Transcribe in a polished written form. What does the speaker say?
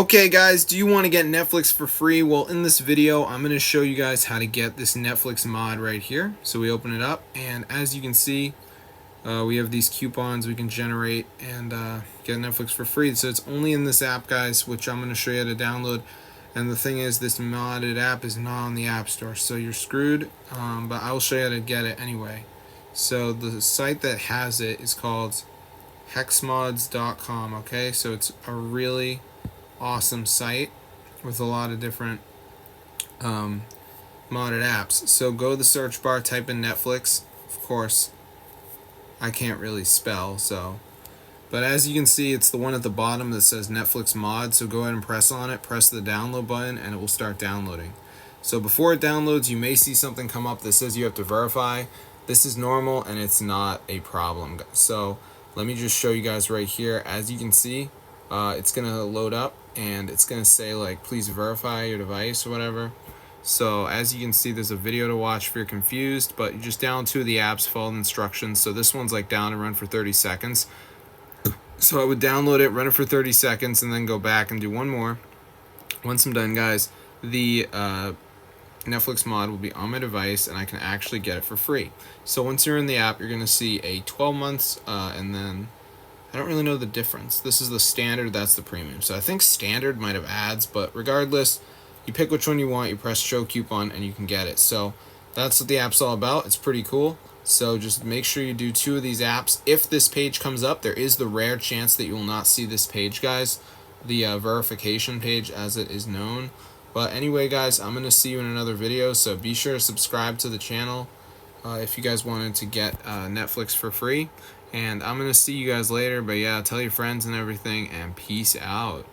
Okay guys, do you want to get Netflix for free? Well, in this video, I'm going to show you guys how to get this Netflix mod right here. So we open it up, and as you can see, we have these coupons we can generate and get Netflix for free. So it's only in this app, guys, which I'm going to show you how to download. And the thing is, this modded app is not on the App Store, so you're screwed, but I will show you how to get it anyway. So the site that has it is called hexmods.com, okay? So it's a really awesome site with a lot of different modded apps. So go to the search bar, type in Netflix. Of course, I can't really spell, but as you can see, it's the one at the bottom that says Netflix mod. So go ahead and press on it, press the download button, and it will start downloading. So before it downloads, you may see something come up that says you have to verify. This is normal and it's not a problem. So let me just show you guys right here. As you can see, it's gonna load up and it's gonna say like, please verify your device or whatever. So as you can see, there's a video to watch if you're confused, but you just download two of the apps, follow the instructions. So this one's like down and run for 30 seconds. So I would download it, run it for 30 seconds, and then go back and do one more. Once I'm done, guys, the Netflix mod will be on my device and I can actually get it for free. So once you're in the app, you're gonna see a 12 months and then I don't really know the difference. This is the standard, that's the premium. So I think standard might have ads, but regardless, you pick which one you want, you press show coupon, and you can get it. So that's what the app's all about. It's pretty cool. So just make sure you do two of these apps. If this page comes up, there is the rare chance that you will not see this page, guys. The verification page, as it is known. But anyway, guys, I'm going to see you in another video. So be sure to subscribe to the channel if you guys wanted to get Netflix for free. And I'm going to see you guys later. But yeah, tell your friends and everything. And peace out.